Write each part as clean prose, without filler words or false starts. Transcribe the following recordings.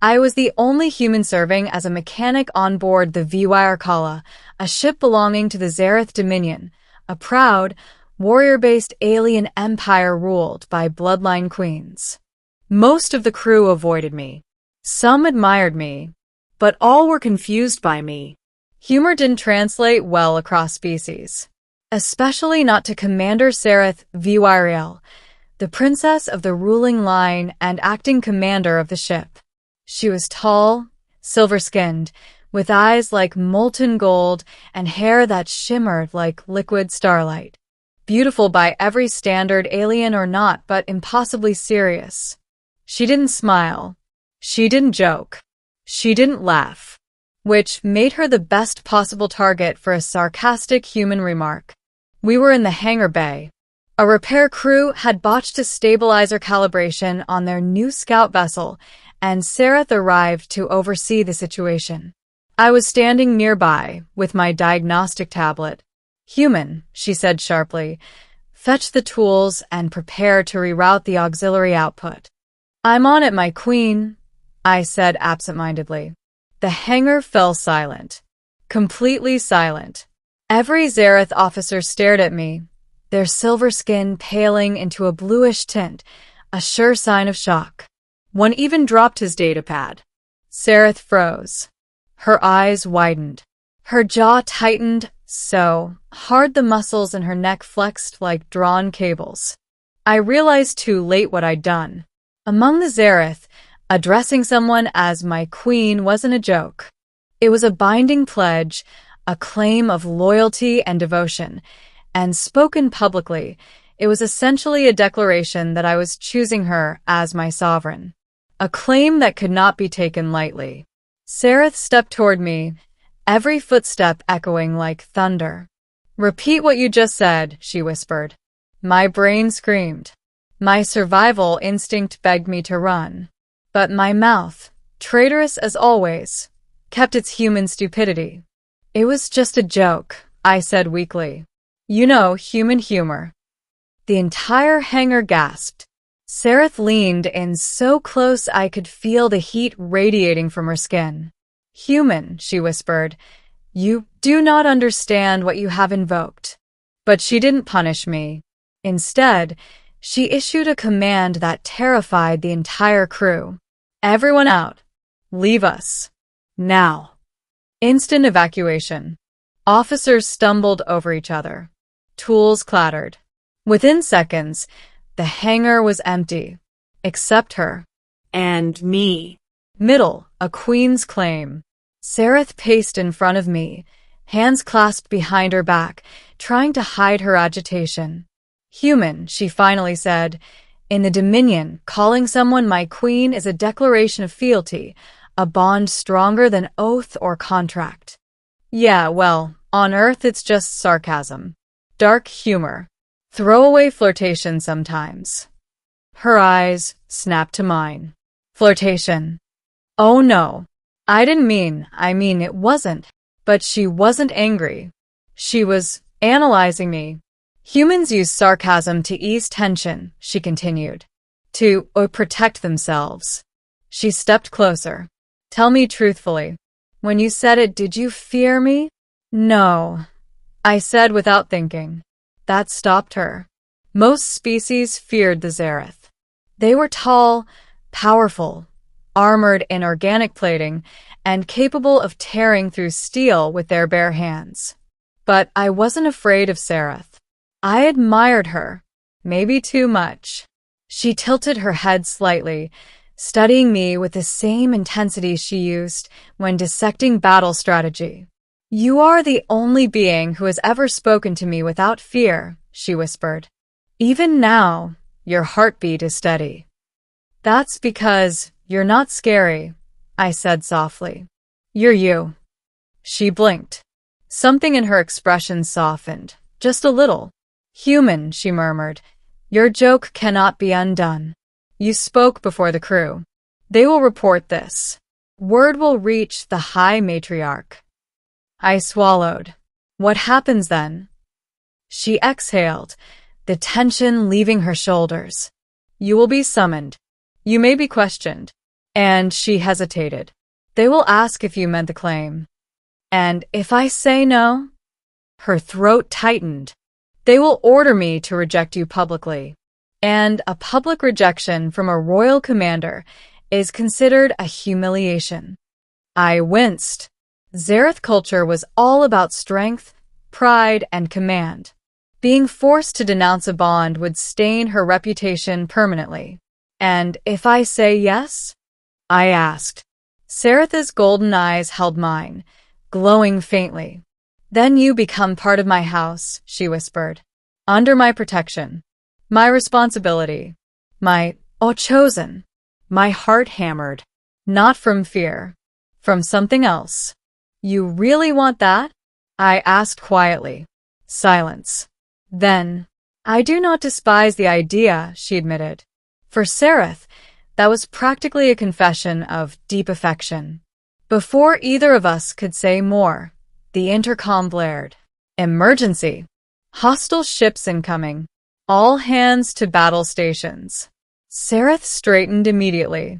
I was the only human serving as a mechanic on board the Viralstory, a ship belonging to the Zareth Dominion, a proud, warrior-based alien empire ruled by bloodline queens. Most of the crew avoided me. Some admired me, but all were confused by me. Humor didn't translate well across species, especially not to Commander Zareth Viralstory, the princess of the ruling line and acting commander of the ship. She was tall, silver-skinned, with eyes like molten gold and hair that shimmered like liquid starlight. Beautiful by every standard, alien or not, but impossibly serious. She didn't smile. She didn't joke. She didn't laugh, which made her the best possible target for a sarcastic human remark. We were in the hangar bay. A repair crew had botched a stabilizer calibration on their new scout vessel, and Zareth arrived to oversee the situation. I was standing nearby with my diagnostic tablet. "Human," she said sharply, "fetch the tools and prepare to reroute the auxiliary output." "I'm on it, my queen," I said absent-mindedly. The hangar fell silent. Completely silent. Every Zareth officer stared at me, their silver skin paling into a bluish tint, a sure sign of shock. One even dropped his datapad. Zareth froze. Her eyes widened. Her jaw tightened so hard the muscles in her neck flexed like drawn cables. I realized too late what I'd done. Among the Zareth, addressing someone as my queen wasn't a joke. It was a binding pledge, a claim of loyalty and devotion, and spoken publicly, it was essentially a declaration that I was choosing her as my sovereign. A claim that could not be taken lightly. Zareth stepped toward me, every footstep echoing like thunder. "Repeat what you just said," she whispered. My brain screamed. My survival instinct begged me to run. But my mouth, traitorous as always, kept its human stupidity. "It was just a joke," I said weakly. "You know, human humor." The entire hangar gasped. Zareth leaned in so close I could feel the heat radiating from her skin. "Human," she whispered, "you do not understand what you have invoked." But she didn't punish me. Instead, she issued a command that terrified the entire crew. "Everyone out. Leave us. Now." Instant evacuation. Officers stumbled over each other. Tools clattered. Within seconds, the hangar was empty. Except her. And me. Middle, a queen's claim. Zareth paced in front of me, hands clasped behind her back, trying to hide her agitation. "Human," she finally said. "In the Dominion, calling someone my queen is a declaration of fealty, a bond stronger than oath or contract." "Yeah, well, on Earth it's just sarcasm. Dark humor. Throwaway flirtation sometimes." Her eyes snapped to mine. "Flirtation. Oh no. I mean it wasn't." But she wasn't angry. She was analyzing me. "Humans use sarcasm to ease tension," she continued. To protect themselves." She stepped closer. "Tell me truthfully. When you said it, did you fear me?" "No," I said without thinking. That stopped her. Most species feared the Zareth. They were tall, powerful, armored in organic plating, and capable of tearing through steel with their bare hands. But I wasn't afraid of Zareth. I admired her, maybe too much. She tilted her head slightly, studying me with the same intensity she used when dissecting battle strategy. "You are the only being who has ever spoken to me without fear," she whispered. "Even now, your heartbeat is steady." "That's because you're not scary," I said softly. "You're you." She blinked. Something in her expression softened, just a little. "Human," she murmured, "your joke cannot be undone. You spoke before the crew. They will report this. Word will reach the High Matriarch." I swallowed. "What happens then?" She exhaled, the tension leaving her shoulders. "You will be summoned. You may be questioned. And she hesitated. They will ask if you meant the claim. And if I say no? Her throat tightened. They will order me to reject you publicly. And a public rejection from a royal commander is considered a humiliation. I winced. Zareth culture was all about strength, pride, and command. Being forced to denounce a bond would stain her reputation permanently. And if I say yes? I asked. Sareth's golden eyes held mine, glowing faintly. Then you become part of my house, she whispered. Under my protection. My responsibility. Chosen. My heart hammered. Not from fear. From something else. You really want that? I asked quietly. Silence. Then, I do not despise the idea, she admitted. For Sareth, that was practically a confession of deep affection. Before either of us could say more, the intercom blared. Emergency. Hostile ships incoming. All hands to battle stations. Sareth straightened immediately.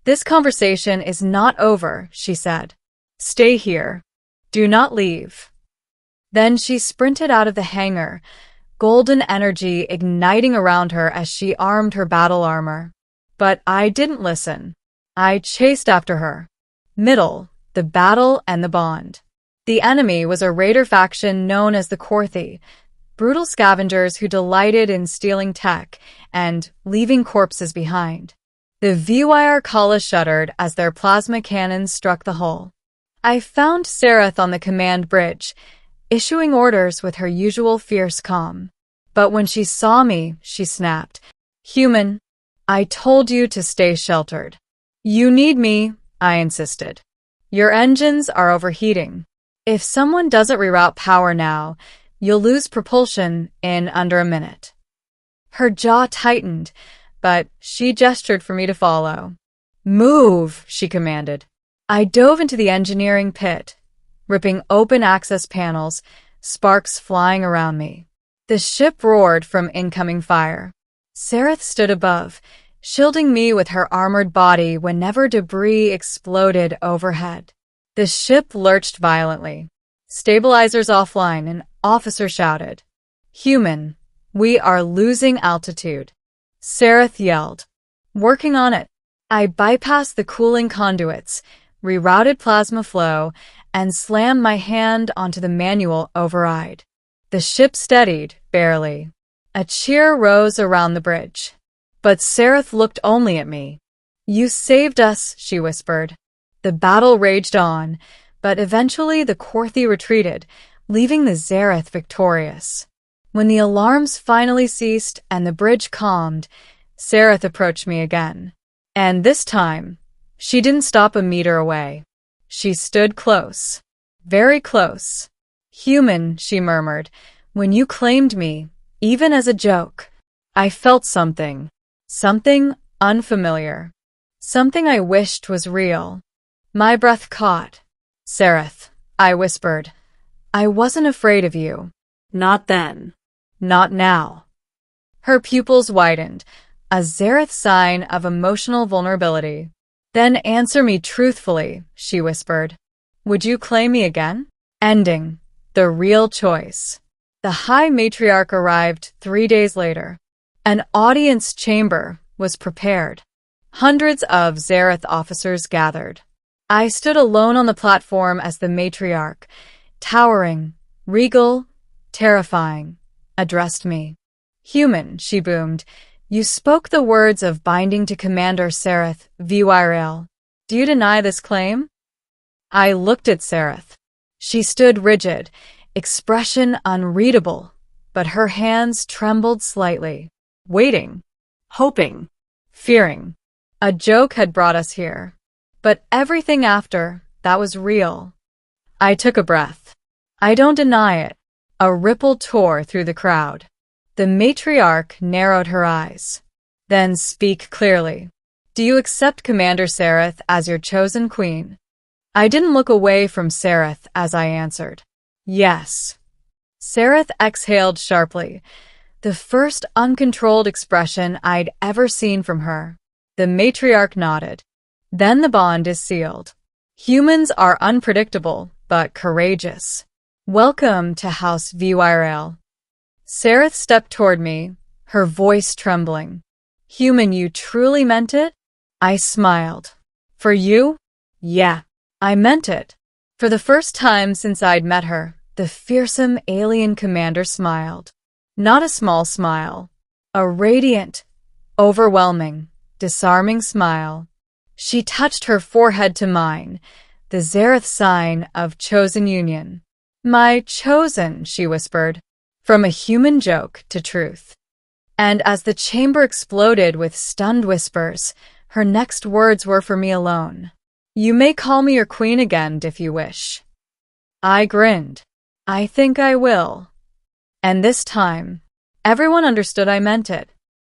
This conversation is not over, she said. Stay here. Do not leave. Then she sprinted out of the hangar, golden energy igniting around her as she armed her battle armor. But I didn't listen. I chased after her. The battle and the bond. The enemy was a raider faction known as the Korthi, brutal scavengers who delighted in stealing tech and leaving corpses behind. The Viralstory shuddered as their plasma cannons struck the hull. I found Sareth on the command bridge, issuing orders with her usual fierce calm. But when she saw me, she snapped. Human, I told you to stay sheltered. You need me, I insisted. Your engines are overheating. If someone doesn't reroute power now, you'll lose propulsion in under a minute. Her jaw tightened, but she gestured for me to follow. Move, she commanded. I dove into the engineering pit, ripping open access panels, sparks flying around me. The ship roared from incoming fire. Sareth stood above, shielding me with her armored body whenever debris exploded overhead. The ship lurched violently. Stabilizers offline, an officer shouted. Human, we are losing altitude. Sareth yelled. Working on it. I bypassed the cooling conduits, rerouted plasma flow, and slammed my hand onto the manual override. The ship steadied, barely. A cheer rose around the bridge. But Sareth looked only at me. You saved us, she whispered. The battle raged on, but eventually the Korthi retreated, leaving the Zareth victorious. When the alarms finally ceased and the bridge calmed, Sareth approached me again. And this time, she didn't stop a meter away. She stood close. Very close. Human, she murmured, when you claimed me, even as a joke, I felt something. Something unfamiliar. Something I wished was real. My breath caught. Sareth, I whispered. I wasn't afraid of you. Not then. Not now. Her pupils widened, a Zareth sign of emotional vulnerability. Then answer me truthfully, she whispered. Would you claim me again? Ending. The real choice. The High Matriarch arrived 3 days later. An audience chamber was prepared. Hundreds of Zareth officers gathered. I stood alone on the platform as the matriarch, towering, regal, terrifying, addressed me. Human, she boomed, you spoke the words of binding to Commander Sareth VYRL. Do you deny this claim? I looked at Sareth. She stood rigid, expression unreadable, but her hands trembled slightly. Waiting, hoping, fearing. A joke had brought us here. But everything after, that was real. I took a breath. I don't deny it. A ripple tore through the crowd. The matriarch narrowed her eyes. Then speak clearly. Do you accept Commander Sareth as your chosen queen? I didn't look away from Sareth as I answered. Yes. Sareth exhaled sharply, the first uncontrolled expression I'd ever seen from her. The matriarch nodded. Then the bond is sealed. Humans are unpredictable, but courageous. Welcome to House VYRL. Sareth stepped toward me, her voice trembling. Human, you truly meant it? I smiled. For you? Yeah, I meant it. For the first time since I'd met her, the fearsome alien commander smiled. Not a small smile. A radiant, overwhelming, disarming smile. She touched her forehead to mine, the Zareth sign of chosen union. My chosen, she whispered, from a human joke to truth. And as the chamber exploded with stunned whispers, her next words were for me alone. You may call me your queen again if you wish. I grinned. I think I will. And this time, everyone understood I meant it.